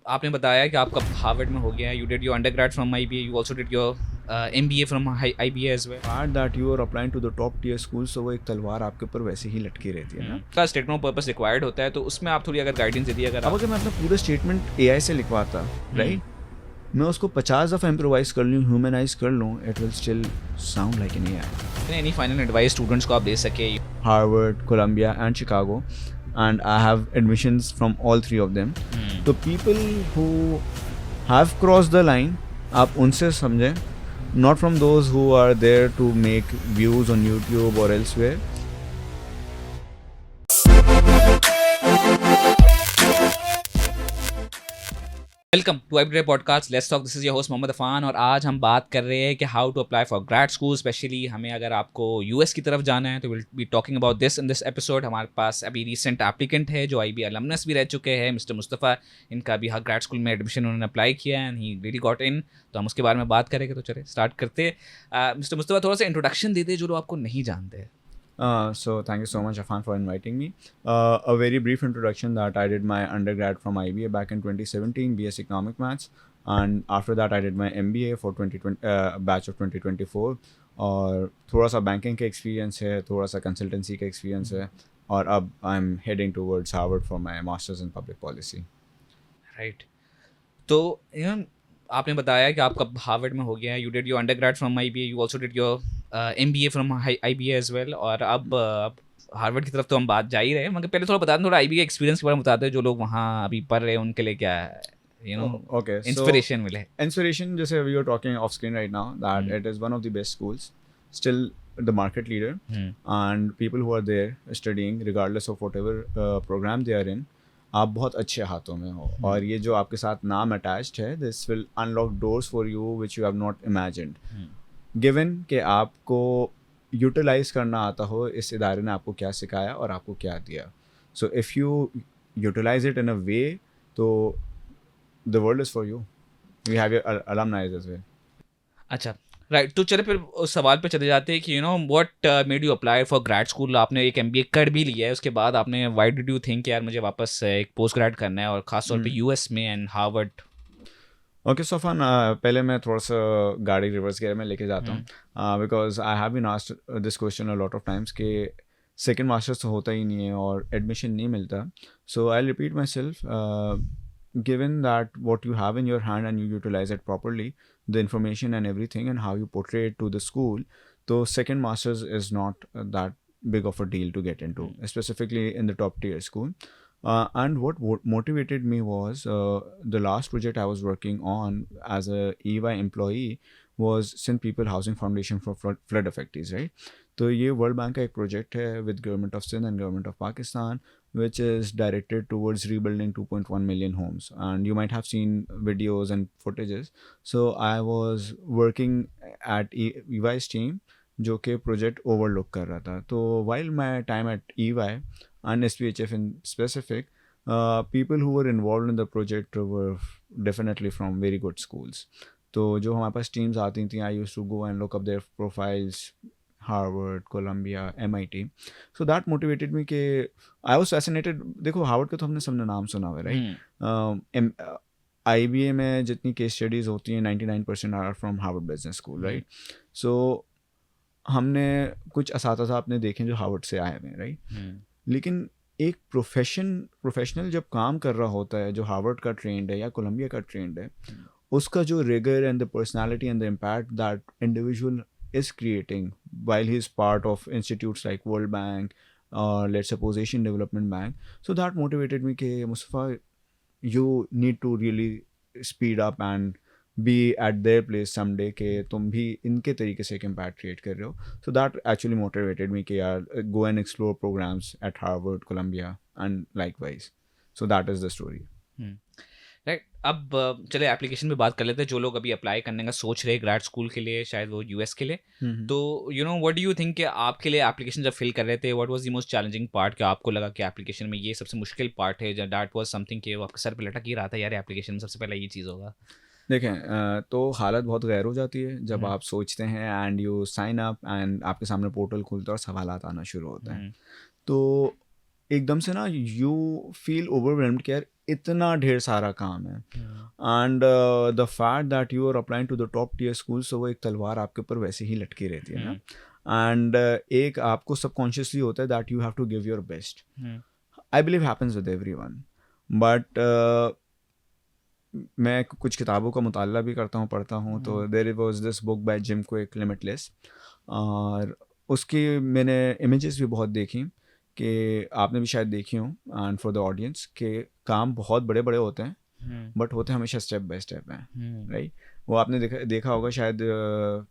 आपने बताया कि आपका हार्वर्ड में हो गया है, you did your undergrad from IBA, you also did your MBA from IBA as well. Part that you are applying to the top tier school, so वो एक तलवार आपके ऊपर वैसे ही लटकी रहती है ना। का स्टेटमेंट पर्पस रिक्वायर्ड होता है, तो उसमें आप थोड़ी अगर गाइडेंस दे दी अगर अब आप। अगर मैं अपना पूरा स्टेटमेंट एआई से लिखवाता, राइट, मैं उसको 50 दफ़ा इम्प्रोवाइज कर लूँ, ह्यूमनाइज कर लूँ, it will still sound like an AI. Any final advice students को आप दे सके? Harvard, Columbia, and Chicago, and I have admissions from all three of them. तो people who have crossed the line, आप उनसे समझें, not from those who are there to make views on YouTube or elsewhere. Welcome to IBA podcast let's talk. This is your host Mohammad Afan, और आज हम बात कर रहे हैं कि how to apply for grad school. Specially हमें अगर आपको यूएस की तरफ जाना है तो will be talking about this in this episode. हमारे पास अभी रिसेंट एप्लीकेंट है जो आईबी अलमनस भी रह चुके हैं, मिस्टर मुस्तफ़ा। इनका भी ग्रेड स्कूल में एडमिशन उन्होंने अप्लाई किया है and he really got in. तो हम उसके बारे में बात करेंगे, तो चले स्टार्ट करते। मिस्टर मुस्तफ़ा, थोड़ा सा इंट्रोडक्शन दे दे जो लोग आपको नहीं जानते। So thank you so much, Afan, for inviting me. A very brief introduction that I did my undergrad from IBA back in 2017, BS Economic Maths, and after that I did my MBA for 2020 batch of 2024. और थोड़ा सा banking का experience है, थोड़ा सा consultancy का experience है, और अब I am heading towards Harvard for my master's in public policy. Right, तो यू नो आपने बताया कि आपका हार्वर्ड में हो गया है, you did your undergrad from IBA, you also did your MBA from IBA as well, और अब हार्वर्ड की तरफ तो हम बात जा ही रहे हैं, मगर पहले थोड़ा बता दें, थोड़ा आईबीए एक्सपीरियंस के बारे में बताते हैं जो लोग वहाँ अभी पढ़ रहे हैं उनके लिए क्या है, Okay, so इंस्पिरेशन मिले। inspiration, जैसे we are talking off screen right now, that it is one of the best schools, still the market leader, and people who are there studying, regardless of whatever program they are in, आप बहुत अच्छे हाथों में हो, और ये जो आपके साथ नाम अटैच्ड है, this will unlock doors for you which you have not imagined, given कि आपको यूटिलाइज करना आता हो इस इदारे ने आपको क्या सिखाया और आपको क्या दिया। So if you utilise it in a way, तो the world is for you. We have your alumni as well. अच्छा, राइट, तो चले फिर उस सवाल पे चले जाते हैं कि what made you apply for grad school. आपने एक एमबीए कर भी लिया है, उसके बाद आपने व्हाई डिड यू थिंक यार मुझे वापस एक पोस्ट ग्रेड करना है, और खासतौर पे यूएस में and Harvard. Okay, so fun. पहले मैं थोड़ा सा गाड़ी रिवर्स गियर में लेके जाता हूँ, because I have been asked this question a lot of times कि सेकेंड मास्टर्स तो होता ही नहीं है और एडमिशन नहीं मिलता. So I repeat myself, given that what you have in your hand and you utilize it properly, the information and everything and how you portray it to the school, so second masters is not that big of a deal to get into, specifically in the top tier school. And what motivated me was the last project I was working on as a EY employee was Sindh People Housing Foundation for flood affectees, right? तो ये world bank का एक project है with government of Sindh and government of Pakistan, which is directed towards rebuilding 2.1 million homes, and you might have seen videos and footages. So I was working at EY's team जो कि project overlook कर रहा था. तो while my time at EY and SPHF in specific, people who were involved in the project were definitely from very good schools. तो जो हमारे पास teams आती थी, I used to go and look up their profiles, Harvard, Columbia, MIT. So that motivated me कि I was fascinated. देखो Harvard का तो हमने सबने नाम सुना हुआ है, राइट? IBA में जितनी केस स्टडीज़ होती हैं 99% are from Harvard Business School, right? So हमने कुछ असातिज़ा आपने देखे जो हार्वर्ड से आए हुए हैं, राइट? लेकिन एक प्रोफेशनल जब काम कर रहा होता है जो हार्वर्ड का ट्रेंड है या कोलंबिया का ट्रेंड है, उसका जो rigour and the personality and the impact that individual is creating while he's part of institutes like World Bank or let's suppose Asian Development Bank. So that motivated me कि Mustafa, you need to really speed up and be at their place someday कि तुम भी इनके तरीके से एक impact create कर रहे हो. So that actually motivated me कि यार go and explore programs at Harvard, Columbia and likewise. So that is the story. Right, अब चले एप्लीकेशन पे बात कर लेते हैं। जो लोग अभी अप्लाई करने का सोच रहे हैं ग्रेड स्कूल के लिए, शायद वो यूएस के लिए, तो व्हाट डू यू थिंक कि आपके लिए एप्लीकेशन जब फिल कर रहे थे, what was the most challenging part? क्या आपको लगा कि एप्लीकेशन में ये सबसे मुश्किल पार्ट है, दैट वाज समथिंग कि वो आपके सर पे लटक ही रहा था यार एप्लीकेशन में सबसे पहले ये चीज़ होगा? देखें, तो हालत बहुत गैर हो जाती है जब आप सोचते हैं एंड यू साइन अप एंड आपके सामने पोर्टल खुलता है और सवालात आना शुरू होते हैं. तो एकदम से ना यू फील ओवरवेल्म्ड कि यार इतना ढेर सारा काम है. And the fact that you are applying to the top tier school, so वो एक तलवार आपके ऊपर वैसे ही लटकी रहती है ना. एंड एक आपको सबकॉन्शियसली होता है that you have to give your best. I believe happens with everyone. But मैं कुछ किताबों का मुताला भी करता हूँ, पढ़ता हूँ. तो there was this book by Jim Kwik, limitless. और उसकी मैंने इमेजेस भी बहुत देखी कि आपने भी शायद देखी हूँ. एंड फॉर द ऑडियंस के काम बहुत बड़े बड़े होते हैं बट होते हमेशा स्टेप बाय स्टेप हैं. राइट. वो आपने देखा होगा शायद.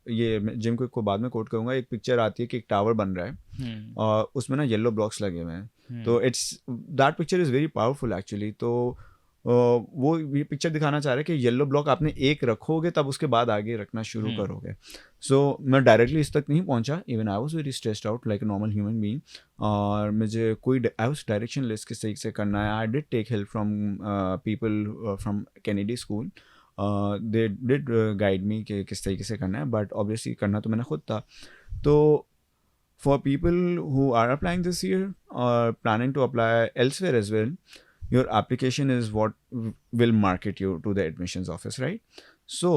ये जिम को बाद में कोट करूँगा. एक पिक्चर आती है कि एक टावर बन रहा है और उसमें ना येलो ब्लॉक्स लगे हुए हैं. तो it's that picture is very powerful actually. तो वो ये पिक्चर दिखाना चाह रहा है कि येलो ब्लॉक आपने एक रखोगे तब उसके बाद आगे रखना शुरू करोगे. सो मैं डायरेक्टली इस तक नहीं पहुंचा. Even I was very stressed out like a normal human being. और मुझे कोई आई वाज डायरेक्शन लेस किस तरीके से करना है. I did take help from people from Kennedy school. They did guide me कि किस तरीके से करना है. बट ऑब्वियसली करना तो मैंने खुद था. तो for people who are applying this year or planning to apply elsewhere as well, your application is what will market you to the admissions office, right? So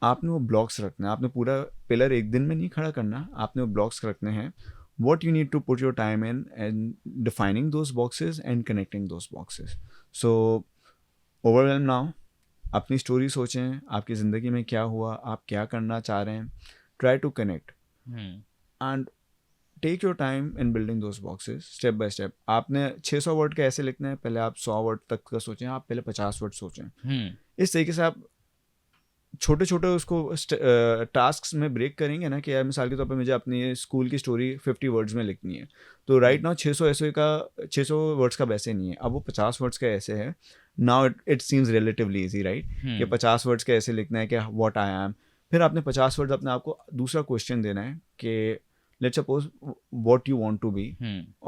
आपने वो ब्लॉक्स रखना है. आपने पूरा पिलर एक दिन में नहीं खड़ा करना. आपने वो ब्लॉक्स रखने हैं. what you need to put your time in and defining those boxes and connecting those boxes. So overwhelmed now, अपनी स्टोरी सोचें. आपकी ज़िंदगी में क्या हुआ, आप क्या करना चाह रहे हैं. try to connect and take your time in building those boxes step by step. आपने 600 वर्ड का ऐसे लिखना है, पहले आप 100 वर्ड तक का सोचें. आप पहले 50 वर्ड सोचें. इस तरीके से आप छोटे छोटे उसको टास्क्स में ब्रेक करेंगे ना. कि यार मिसाल के तौर पे मुझे अपनी स्कूल की स्टोरी 50 वर्ड्स में लिखनी है. तो राइट नाउ 600 वर्ड्स का वैसे नहीं है. अब वो 50 वर्ड्स का ऐसे है. Now it seems relatively easy, right. कि 50 वर्ड्स का ऐसे लिखना है कि व्हाट आई एम. फिर आपने 50 वर्ड्स अपने आपको दूसरा क्वेश्चन देना है कि let's suppose what you want to be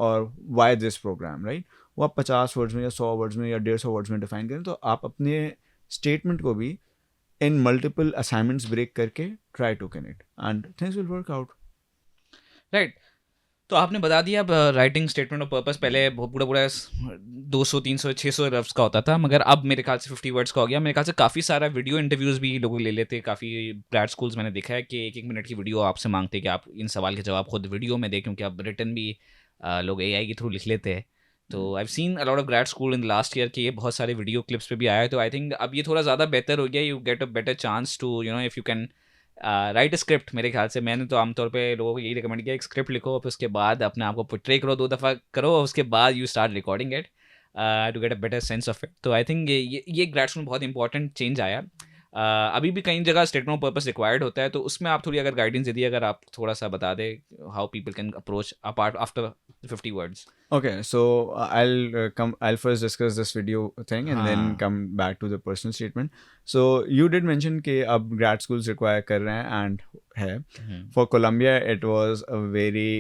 और why this program, right? वो आप 50 वर्ड्स में या 100 वर्ड्स में या 150 वर्ड्स में डिफाइन करें. तो आप अपने स्टेटमेंट को भी इन मल्टीपल असाइनमेंट्स ब्रेक करके try to connect and things will work out. Right. तो आपने बता दिया. अब राइटिंग स्टेटमेंट ऑफ पर्पस पहले पूरा 200 300 600 रफ्स का होता था, मगर अब मेरे ख्याल से 50 वर्ड्स का हो गया. मेरे ख्याल से काफ़ी सारा वीडियो इंटरव्यूज़ भी लोग ले लेते. काफ़ी ग्रेड स्कूल्स मैंने देखा है कि 1-1 मिनट की वीडियो आपसे मांगते कि आप इन सवाल के जवाब खुद वीडियो में दें, क्योंकि अब रिटन भी लोग AI के थ्रू लिख लेते हैं. तो I have seen a lot of grade school in last year कि ये बहुत सारे वीडियो क्लिप्स पे भी आया है. तो आई थिंक अब ये थोड़ा ज़्यादा बेहतर हो गया. You get a better chance to if you can write script. मेरे ख्याल से मैंने तो आमतौर पे लोगों को यही रिकमेंड किया, एक स्क्रिप्ट लिखो, फिर उसके बाद अपने आप को पोर्ट्रे करो, 2 दफ़ा करो, उसके बाद you start recording it to get a better sense of it. तो आई थिंक ये ग्रेड स्कूल में बहुत इंपॉर्टेंट चेंज आया. अभी भी कई जगह स्टेटमेंट ऑफ पर्पस रिक्वायर्ड होता है. तो उसमें आप थोड़ी अगर गाइडेंस दे दी, अगर आप थोड़ा सा बता दें how people can approach apart after 50 words. Okay, so I'll first discuss this video thing and then come back to the personal statement. So you did mention कि अब grad schools require कर रहे हैं and है. For Columbia it was a very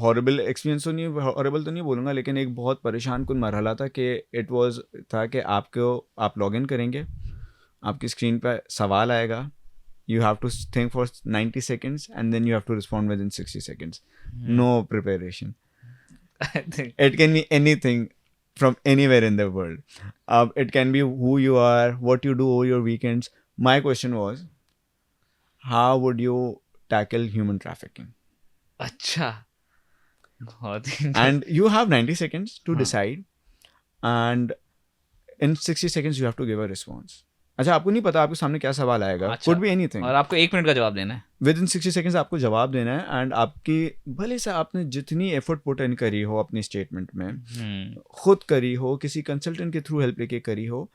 horrible experience. तो नहीं, horrible तो नहीं बोलूँगा, लेकिन एक बहुत परेशान कुन मरहला था कि था कि आप लॉग इन करेंगे, आपकी स्क्रीन पर सवाल आएगा. You have to think for 90 seconds and then you have to respond within 60 seconds. No preparation. It can be anything from anywhere in the world. It can be who you are, what you do over your weekends. My question was, how would you tackle human trafficking? अच्छा. And you have 90 seconds to decide, and in 60 seconds you have to give a response. अच्छा, आपको नहीं पता आपके सामने क्या सवाल आएगा. Could be anything. और आपको 1 मिनट का जवाब देना है. Within 60 seconds आपको जवाब देना है. एंड आपकी भले से आपने जितनी एफर्ट पुट इन करी हो अपनी स्टेटमेंट में, खुद करी हो, किसी कंसल्टेंट के थ्रू हेल्प लेके करी हो,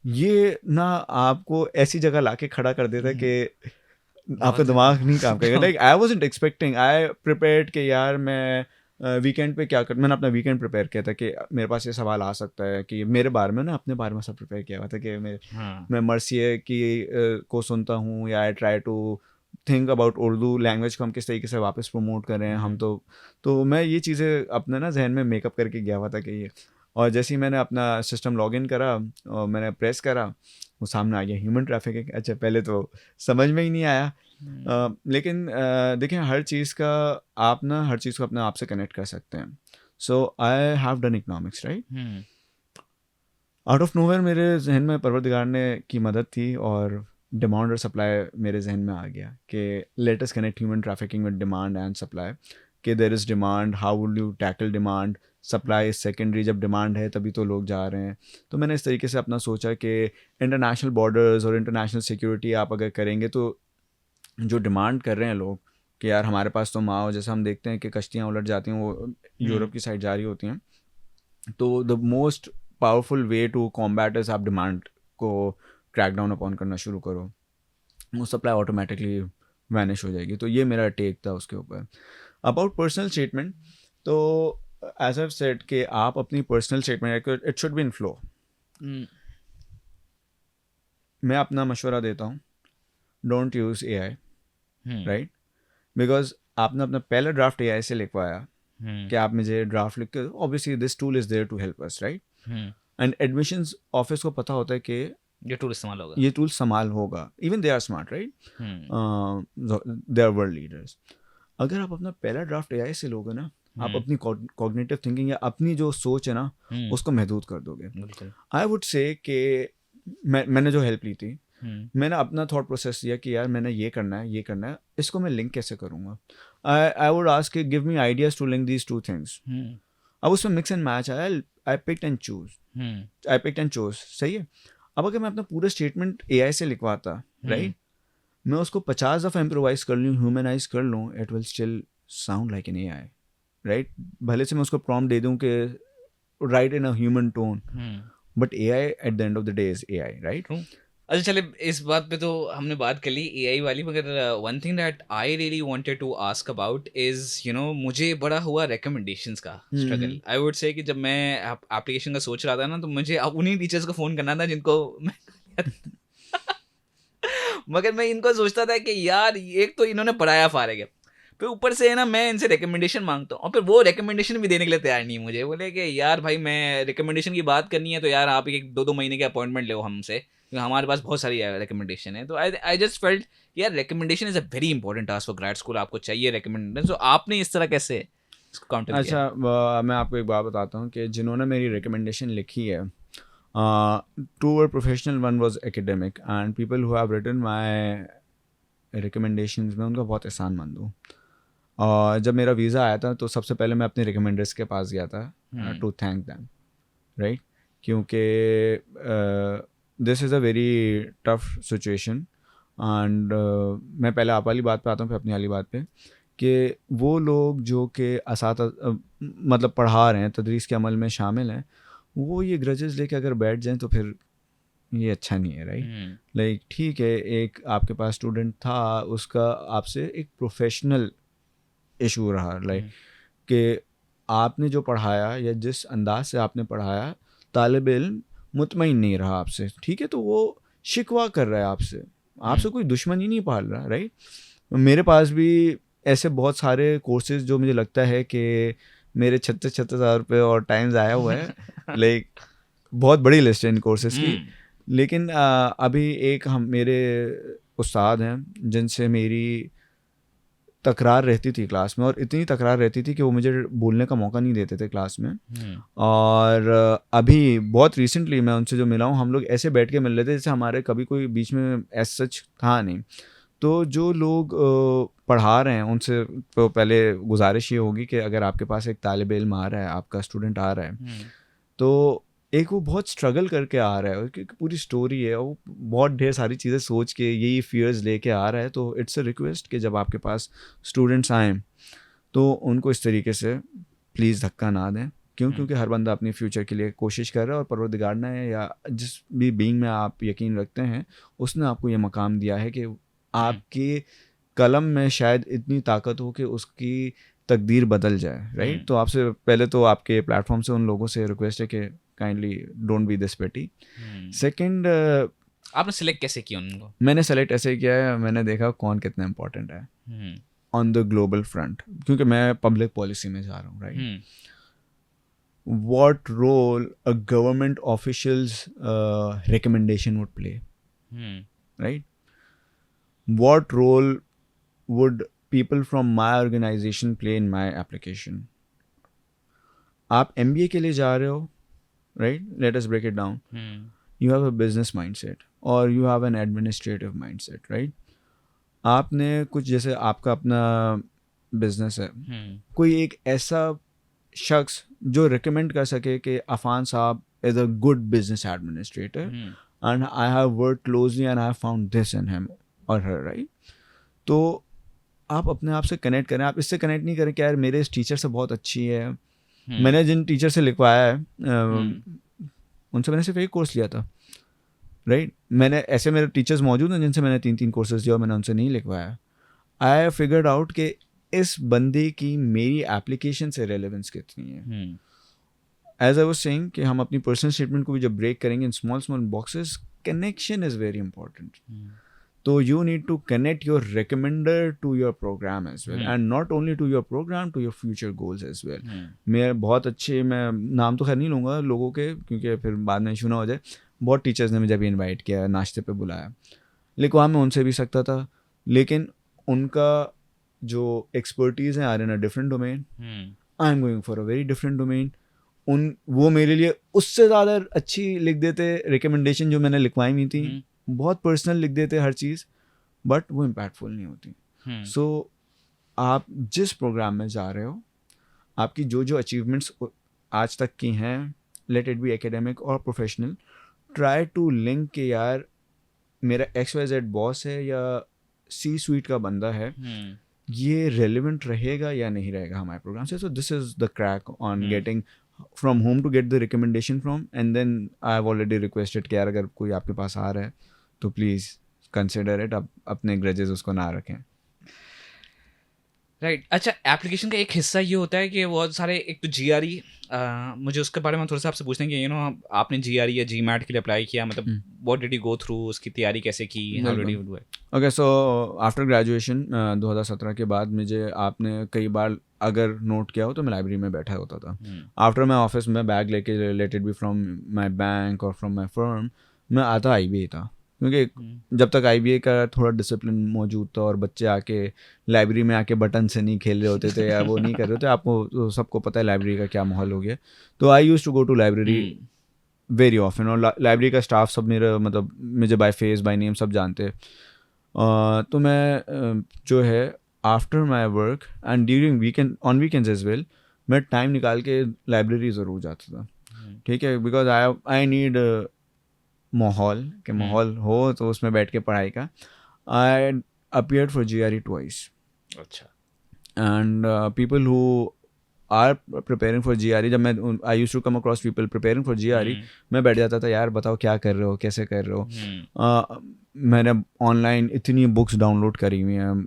ये ना आपको ऐसी जगह लाके खड़ा कर देता है कि आपका दिमाग नहीं काम करेगा. Like I wasn't expecting. I prepared कि यार मैं वीकेंड पे क्या कर. मैंने अपना वीकेंड प्रिपेयर किया था कि मेरे पास ये सवाल आ सकता है कि मेरे बारे में ना, अपने बारे में सब प्रिपेयर किया हुआ था कि मैं मर्सिए की को सुनता हूँ, या I try to think about Urdu language को हम किस तरीके से वापस प्रमोट कर रहे हैं हम. तो मैं ये चीज़ें अपने ना जहन में मेकअप करके गया हुआ था कि ये. और जैसे ही मैंने अपना सिस्टम लॉग इन करा और मैंने प्रेस करा, वो सामने आ गया ह्यूमन ट्रैफिकिंग। अच्छा, पहले तो समझ में ही नहीं आया। लेकिन देखिए, हर चीज़ का आप ना हर चीज़ को अपने आप से कनेक्ट कर सकते हैं। So I have done economics, right. Out of nowhere मेरे जहन में परवरदिगार ने की मदद थी और डिमांड और सप्लाई मेरे जहन में आ गया कि let us connect human trafficking with demand and supply, कि there is demand, how will you tackle demand, supply is secondary, जब डिमांड है तभी तो लोग जा रहे हैं। तो मैंने इस तरीके से अपना सोचा कि इंटरनेशनल बॉर्डर्स और इंटरनेशनल सिक्योरिटी आप अगर करेंगे तो जो डिमांड कर रहे हैं लोग कि यार हमारे पास तो माओ, जैसे हम देखते हैं कि कश्तियाँ उलट जाती हैं वो यूरोप की साइड जा रही होती हैं, तो the most powerful way to combat is आप डिमांड को क्रैक डाउन अपॉन करना शुरू करो, वो सप्लाई ऑटोमेटिकली वैनिश हो जाएगी। तो ये मेरा टेक था उसके ऊपर। अबाउट पर्सनल स्टेटमेंट, तो एज आई सेड कि आप अपनी personal statement it should be in flow. मैं अपना मशवरा देता हूँ, don't use AI, right, because आपने अपना पहला ड्राफ्ट AI से लिखवाया कि आप मुझे ड्राफ्ट लिख के, obviously this tool is there to help us, right. And admissions office को पता होता है कि ये टूल इस्तेमाल होगा, ये टूल संभाल होगा, even they are smart, right, they are world leaders. अगर आप अपना पहला ड्राफ्ट AI से लोगे ना, आप अपनी कॉग्निटिव थिंकिंग या अपनी जो सोच है ना उसको महदूद कर दोगे। आई वुड से कि मैंने जो हेल्प ली थी, मैंने अपना थॉट प्रोसेस दिया कि यार मैंने ये करना है, ये करना है, इसको मैं लिंक कैसे करूँगा। I would ask give me ideas to link these two things. अब उसमें मिक्स एंड मैच आया, आई पिक्ड एंड चूज, सही है। अब अगर मैं अपना पूरा स्टेटमेंट AI से लिखवाता, राइट, मैं उसको 50 दफ़ा इम्प्रोवाइज कर लूँ, ह्यूमनाइज कर लूँ, it will still sound like an AI, right. भले से मैं उसको प्रॉम्प्ट दे दूँ कि right in a human tone, but AI at the end of the day is AI, right. अच्छा चले, इस बात पे तो हमने बात कर ली AI वाली, मगर one thing that I really wanted to ask about is मुझे बड़ा हुआ रिकमेंडेशंस का स्ट्रगल। आई वुड से कि जब मैं एप्लीकेशन का सोच रहा था ना, तो मुझे अब उन्हीं टीचर्स को फ़ोन करना था जिनको मैं मगर मैं इनको सोचता था कि यार एक तो इन्होंने पढ़ाया फारग है, फिर ऊपर से है ना मैं इनसे रिकमेंडेशन मांगता हूँ, और फिर वो रिकमेंडेशन भी देने के लिए तैयार नहीं। मुझे बोले कि यार भाई, मैं रिकमेंडेशन की बात करनी है तो यार आप 1-2 महीने के अपॉइंटमेंट लो हमसे, क्योंकि हमारे पास बहुत सारी रिकमेंडेशन है। तो आई जस्ट फेल्ट यार recommendation is a very important task for grad school, आपको चाहिए रिकमेंडेशन। तो आपने इस तरह कैसे इसको काउंटर किया? अच्छा, मैं आपको एक बात बताता हूँ कि जिन्होंने मेरी रिकमेंडेशन लिखी है, two were professional, one was academic, and people who have written my recommendations, मैं उनका बहुत एहसानमंद हूँ। और जब मेरा वीज़ा आया था तो सबसे पहले मैं अपने रिकमेंडर्स के पास गया था टू थैंक दैम, राइट, क्योंकि this is a very tough situation. And मैं पहले आप वाली बात पे आता हूँ, फिर अपनी वाली बात पे, कि वो लोग जो कि मतलब पढ़ा रहे हैं, तदरीस के अमल में शामिल हैं, वो ये ग्रजेस लेके अगर बैठ जाएं तो फिर ये अच्छा नहीं है, राइट। लाइक ठीक है, एक आपके पास स्टूडेंट था, उसका आपसे एक प्रोफेशनल इशू रहा, लाइक कि आपने जो पढ़ाया या जिस अंदाज से आपने पढ़ाया, तालिब इल्म मुतमईन नहीं रहा आपसे, ठीक है, तो वो शिकवा कर रहा है आपसे कोई दुश्मनी नहीं पाल रहा, राइट। मेरे पास भी ऐसे बहुत सारे कोर्सेज जो मुझे लगता है कि मेरे 36,000 रुपये और टाइम ज़ाया हुआ है, लाइक बहुत बड़ी लिस्ट है इन कोर्सेज की। लेकिन अभी एक मेरे उस्ताद हैं जिनसे मेरी तकरार रहती थी क्लास में, और इतनी तकरार रहती थी कि वो मुझे बोलने का मौका नहीं देते थे क्लास में। और अभी बहुत रिसेंटली मैं उनसे जो मिला हूँ, हम लोग ऐसे बैठ के मिल रहे थे जैसे हमारे कभी कोई बीच में ऐसा सच था नहीं। तो जो लोग पढ़ा रहे हैं उनसे तो पहले गुजारिश ये होगी कि अगर आपके पास एक तालिब इल्म आ रहा है, आपका स्टूडेंट आ रहा है, तो एक वो बहुत स्ट्रगल करके आ रहा है, क्योंकि पूरी स्टोरी है, वो बहुत ढेर सारी चीज़ें सोच के यही फियर्स लेके आ रहा है। तो इट्स अ रिक्वेस्ट कि जब आपके पास स्टूडेंट्स आएँ तो उनको इस तरीके से प्लीज़ धक्का ना दें, क्योंकि हर बंदा अपने फ्यूचर के लिए कोशिश कर रहा है, और परवरदिगार ने या जिस भी बीइंग में आप यकीन रखते हैं उसने आपको ये मकाम दिया है कि आपके कलम में शायद इतनी ताकत हो कि उसकी तकदीर बदल जाए, राइट। तो आपसे पहले तो आपके प्लेटफॉर्म से उन लोगों से रिक्वेस्ट है कि काइंडली डोंट बी दिस पेटी। सेकंड, आपने सेलेक्ट कैसे किया उनको? मैंने सेलेक्ट ऐसे किया है, मैंने देखा कौन कितना इंपॉर्टेंट है ऑन द ग्लोबल फ्रंट, क्योंकि मैं पब्लिक पॉलिसी में जा रहा हूँ, right. what role a government official's recommendation would play, right? What role would people from my organization play in my application? आप MBA के लिए जा रहे हो, right? Let us break it down. You have a business mindset or you have an administrative mindset, right? आपने कुछ, जैसे आपका अपना बिजनेस है, कोई एक ऐसा शख्स जो रिकमेंड कर सके कि अफान साहब is a good business administrator and I have work closely and I have found this in him और हर, राइट? तो आप अपने आप से कनेक्ट करें. आप इससे कनेक्ट नहीं करें कि यार मेरे इस टीचर से बहुत अच्छी है, मैंने जिन टीचर से लिखवाया है उनसे मैंने सिर्फ एक कोर्स लिया था, राइट? मैंने ऐसे मेरे टीचर्स मौजूद हैं जिनसे मैंने 3 कोर्सेज लिया और मैंने उनसे नहीं लिखवाया. आई फिगर्ड आउट कि इस बंदे की मेरी एप्लीकेशन से रेलेवेंस कितनी है. एज आई वाज सेइंग कि हम अपनी पर्सनल स्टेटमेंट को भी जब ब्रेक करेंगे in small boxes, connection is very important. तो you need to connect your recommender to your program as well, and not only to your program, to your future goals as well. मैं बहुत अच्छे, मैं नाम तो खैर नहीं लूँगा लोगों के क्योंकि फिर बाद में इशू ना हो जाए, बहुत टीचर्स ने मुझे जब इनवाइट किया, नाश्ते पे बुलाया, लिखवा मैं उनसे भी सकता था, लेकिन उनका जो एक्सपर्टीज़ हैं are in a different domain, I am going for a very different domain. वो मेरे लिए उससे ज़्यादा अच्छी लिख देते रिकमेंडेशन जो मैंने लिखवाई हुई थी, बहुत पर्सनल लिख देते हर चीज़, बट वो इम्पैक्टफुल नहीं होती. सो आप जिस प्रोग्राम में जा रहे हो, आपकी जो जो अचीवमेंट्स आज तक की हैं, लेट इट बी एकेडमिक और प्रोफेशनल, ट्राई टू लिंक के यार मेरा XYZ बॉस है या C-suite का बंदा है, ये रेलिवेंट रहेगा या नहीं रहेगा हमारे प्रोग्राम से. So this is the crack on getting from home to get the recommendation from, and then I have already requested कि यार अगर कोई आपके पास आ रहा है तो प्लीज़ कंसिडर इट, आप अपने ग्रजेस उसको ना रखें. राइट. अच्छा, एप्लीकेशन का एक हिस्सा ये होता है कि बहुत सारे, एक तो GRE, मुझे उसके बारे में थोड़ा सा आपसे पूछते हैं कि आपने GRE या GMAT के लिए अप्लाई किया, मतलब what did you go through, उसकी तैयारी कैसे की, how did you do it? Okay, so after graduation 2017 के बाद मुझे, आपने कई बार अगर नोट किया हो तो मैं लाइब्रेरी में बैठा होता था. आफ्टर मैं ऑफिस में बैग लेके, रिलेटेड भी फ्रॉम माई बैंक और फ्रॉम माई फर्म, मैं आता IBA था, क्योंकि जब तक IBA का थोड़ा डिसिप्लिन मौजूद था और बच्चे आके लाइब्रेरी में आके बटन से नहीं खेल रहे होते थे या वो नहीं कर रहे थे, आपको तो सबको पता है लाइब्रेरी का क्या माहौल हो गया. तो I used to go to library very often, और लाइब्रेरी का स्टाफ सब मेरा, मतलब मुझे बाय फेस बाय नेम सब जानते हैं. तो मैं जो है after my work and during weekend, on weekends as well, मैं टाइम निकाल के लाइब्रेरी ज़रूर जाता था. ठीक है, बिकॉज आई नीड माहौल के, माहौल हो तो उसमें बैठ के पढ़ाई का. I appeared for GRE twice. अच्छा. And people who are preparing for GRE, जब मैं I used to come across people preparing for GRE, मैं बैठ जाता था, यार बताओ क्या कर रहे हो, कैसे कर रहे हो. मैंने ऑनलाइन इतनी बुक्स डाउनलोड करी हुई हैं,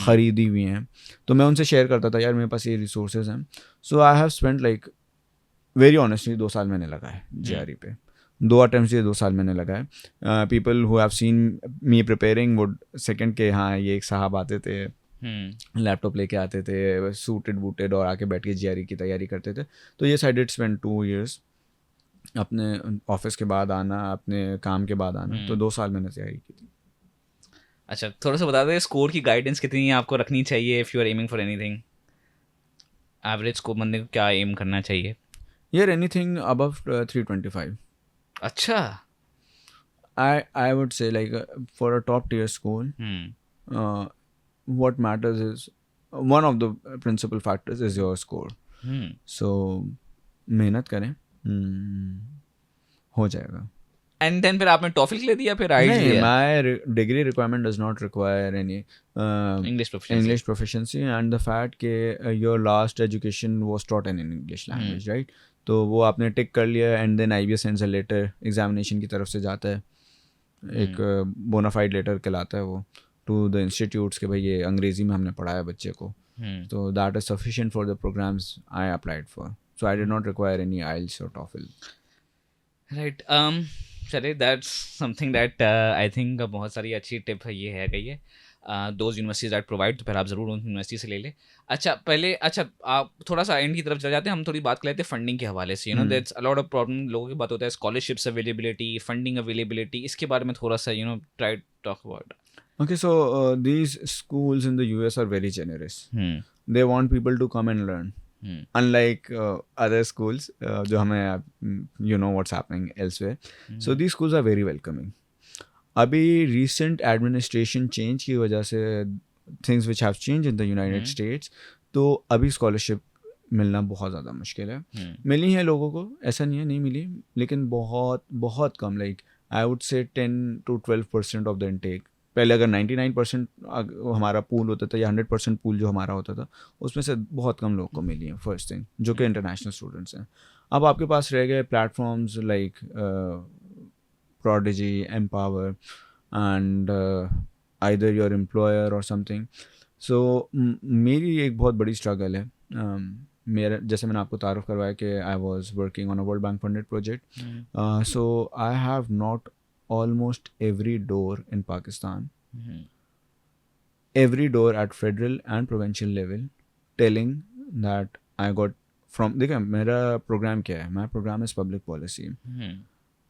ख़रीदी हुई हैं, तो मैं उनसे शेयर करता था, यार मेरे पास ये रिसोर्सेज हैं. So I have spent like very honestly 2 साल मैंने लगाए GRE पे. 2 अटेम्प्ट से 2 साल मैंने लगाए. People who have seen me preparing would second के, हाँ ये एक साहब आते थे, लैपटॉप लेके आते थे, सूटेड बूटेड, और आके बैठ के GRE की तैयारी करते थे. तो ये आई डिड स्पेंड 2 years, अपने ऑफिस के बाद आना, अपने काम के बाद आना. तो 2 साल मैंने तैयारी की थी. अच्छा, थोड़ा सा बता दें स्कोर की गाइडेंस कितनी आपको रखनी चाहिए if you are aiming for anything? Average score बंदे को क्या एम करना चाहिए? यार एनीथिंग अबव 325. अच्छा. I would say like for a top tier school, what matters is one of the principal factors is your score. So मेहनत करें, हो जाएगा. एंड देन फिर आपने TOEFL के लिए दिया, फिर IELTS नहीं, दिया? my degree requirement does not require any English proficiency and the fact कि your last education was taught in English language, right? तो वो आपने टिक कर लिया, and then IBA sends a letter, examination की तरफ से जाता है, एक बोनाफाइड लेटर कहलाता है वो, टू द इंस्टीट्यूट्स के भाई ये अंग्रेजी में हमने पढ़ाया बच्चे को. तो that is sufficient for the programmes I applied for. So I did not require any IELTS और TOEFL. राइट. चलिए, that's something that I think बहुत सारी अच्छी टिप है, ये है गई है. दोज यूनिवर्सिटीज दैट प्रोवाइड, तो फिर आप ज़रूर उन यूनिवर्सिटी से ले लें। अच्छा आप थोड़ा सा एंड की तरफ चले जाते हैं, हम थोड़ी बात कर लेते हैं फंडिंग के हवाले से। That's a lot of problem, लोगों की बात होता है स्कॉलरशिप्स अवेलेबिलिटी, फंडिंग अवेलेबिलिटी, इसके बारे में थोड़ा सा try talk about. Okay, so these schools in the US are very generous. They want people to come and learn. Unlike other schools, जो हमें you know what's happening elsewhere. So these schools are very welcoming. अभी recent administration change की वजह से things which have changed in the United States, तो अभी scholarship मिलना बहुत ज़्यादा मुश्किल है. मिली है लोगों को, ऐसा नहीं है नहीं मिली, लेकिन बहुत बहुत कम, like I would say 10 to 12% of the intake. पहले अगर 99% हमारा पूल होता था या 100% पूल जो हमारा होता था, उसमें से बहुत कम लोगों को मिली है फर्स्ट थिंग, जो कि इंटरनेशनल स्टूडेंट्स हैं. अब आपके पास रह गए platforms like Prodigy, Empower, and either your employer or something. So मेरी एक बहुत बड़ी स्ट्रगल है. मेरा, जैसे मैंने आपको तारुफ करवाया कि I was working on a world bank funded project, so I have not almost every door in Pakistan, every door at federal and provincial level, telling that I got from, देखिए मेरा प्रोग्राम क्या है, मेरा programme is public policy.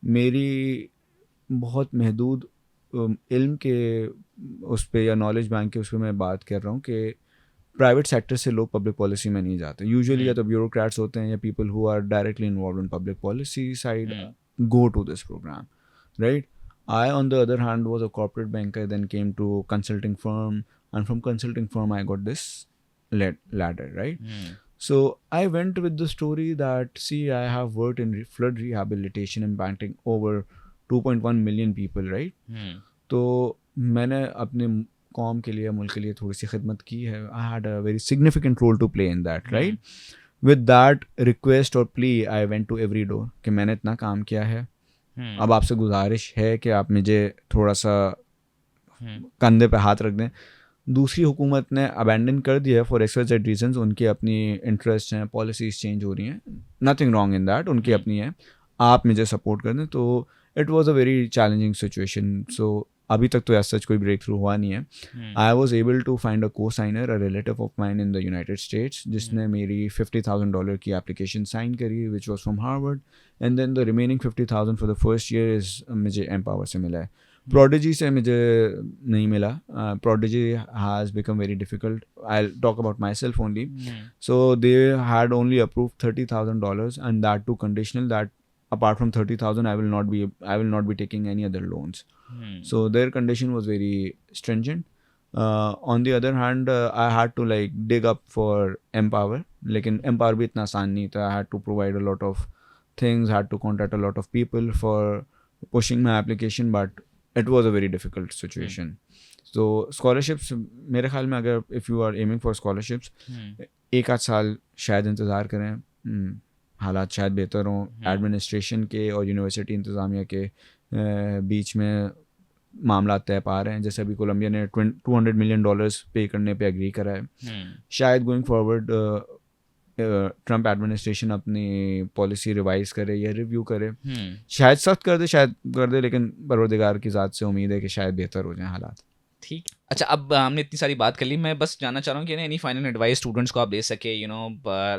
मेरी बहुत महदूद इल्म के उस पर या नॉलेज बैंक के उस पर मैं बात कर रहा हूँ कि प्राइवेट सेक्टर से लोग पब्लिक पॉलिसी में नहीं जाते. यूजुअली या तो ब्यूरोक्रेट्स होते हैं या people who are directly involve in public policy side go to this program, right? I, on the other hand, was a corporate banker, then came to consulting firm, and from consulting firm I got this ladder, right? So I went with the story that, see, I have worked in flood rehabilitation, impacting over 2.1 million people, right? तो मैंने अपने कौम के लिए, मुल्क के लिए थोड़ी सी खिदमत की है. I had a very significant role to play in that, right? With that request or plea, I went to every door कि मैंने इतना काम किया है, अब आपसे गुजारिश है कि आप मुझे थोड़ा सा कंधे पे हाथ रख दें. दूसरी हुकूमत ने अबैंडन कर दिया है फॉर XYZ रीजंस, उनकी अपनी इंटरेस्ट हैं, पॉलिसीज चेंज हो रही हैं, नथिंग रॉन्ग इन दैट, उनकी अपनी है, आप मुझे सपोर्ट कर दें. तो it was a very challenging situation. So अभी तक तो ऐसा सच कोई ब्रेक थ्रू हुआ नहीं है. I was able to find a cosigner, a relative of mine in the United States, जिसने मेरी $50,000 की एप्लीकेशन साइन करी, which was from Harvard. And then the remaining 50,000 for the first year is मुझे MPower से मिला है. Prodigy से मुझे नहीं मिला. Prodigy has become very difficult. I'll talk about myself only. So they had only approved $30,000, and that too conditional, that apart from 30,000 I will not be taking any other loans. So their condition was very stringent. On the other hand, I had to like dig up for Empower, लेकिन Empower भी इतना आसान नहीं था. I had to provide a lot of things, had to contact a lot of people for pushing my application, but it was a very difficult situation. So scholarships, मेरे ख्याल में अगर if you are aiming for scholarships, एक आध साल शायद इंतज़ार करें, हालात शायद बेहतर हों. एडमिनिस्ट्रेशन के और यूनिवर्सिटी इंतज़ामिया के बीच में मामला तय पा रहे हैं. जैसे अभी कोलंबिया ने $200 million पे करने पे एग्री करा है. शायद गोइंग फॉरवर्ड ट्रम्प एडमिनिस्ट्रेशन अपनी पॉलिसी रिवाइज करे या रिव्यू करे, शायद सख्त कर दे, शायद कर दे, लेकिन परवरदिगार की ज़ात से उम्मीद है कि शायद बेहतर हो जाए हालात. ठीक. अच्छा, अब हमने इतनी सारी बात कर ली, मैं बस जानना चाह रहा हूँ कि एनी फाइनल एडवाइस स्टूडेंट्स को आप दे सके,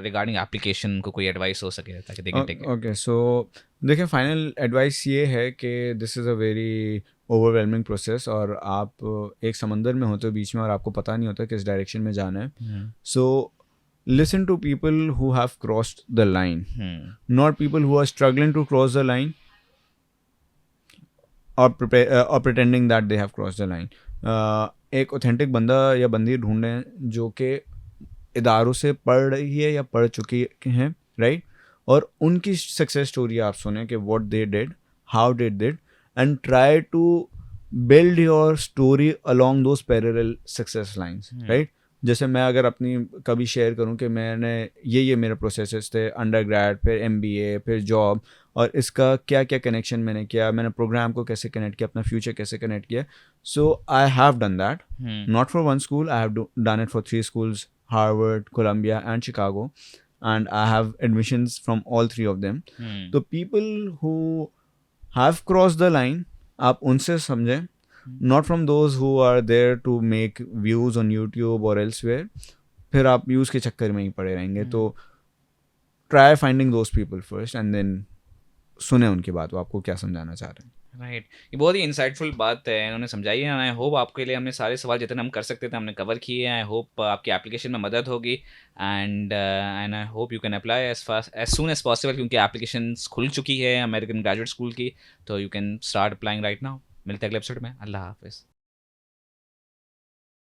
रिगार्डिंग एप्लीकेशन को कोई एडवाइस हो सके ताकि they can take it. Okay, so देखिए, फाइनल एडवाइस ये है कि this is a very overwhelming process, और आप एक समंदर में होते हो बीच में और आपको पता नहीं होता किस डायरेक्शन में जाना है. सो listen to people who have crossed the line, not people who are struggling to cross the line or pretending that they have crossed the line. एक ऑथेंटिक बंदा या बंदी ढूंढें जो कि इदारों से पढ़ रही है या पढ़ चुकी हैं, राइट? और उनकी सक्सेस स्टोरी आप सुने कि what they did, how they did, and try to build your story along those parallel success lines, right? जैसे मैं अगर अपनी कभी शेयर करूं कि मैंने ये मेरे प्रोसेसेस थे, अंडर ग्रेड, फिर MBA, फिर जॉब, और इसका क्या क्या कनेक्शन मैंने किया, मैंने प्रोग्राम को कैसे कनेक्ट किया, अपना फ्यूचर कैसे कनेक्ट किया. So I have done that, not for one school, I have done it for 3 schools, Harvard, Columbia and Chicago, and I have admissions from all 3 of them. तो people who have crossed the line, आप उनसे समझें, not from those who are there to make views on YouTube or elsewhere. फिर आप views के चक्कर में ही पड़े रहेंगे. तो try finding those people first and then सुने उनकी बात, वो आपको क्या समझाना चाह रहे हैं. राइट, ये बहुत ही इंसाइटफुल बात है इन्होंने समझाई है. आई होप आपके लिए हमने सारे सवाल जितने हम कर सकते थे हमने कवर किए हैं. आई होप आपकी एप्लीकेशन में मदद होगी and I hope you can apply as soon as possible, क्योंकि एप्लीकेशन खुल चुकी है अमेरिकन ग्रेजुएट स्कूल की. तो you can start applying right now. मिलते हैं अगले एपिसोड में. अल्लाह हाफिज़.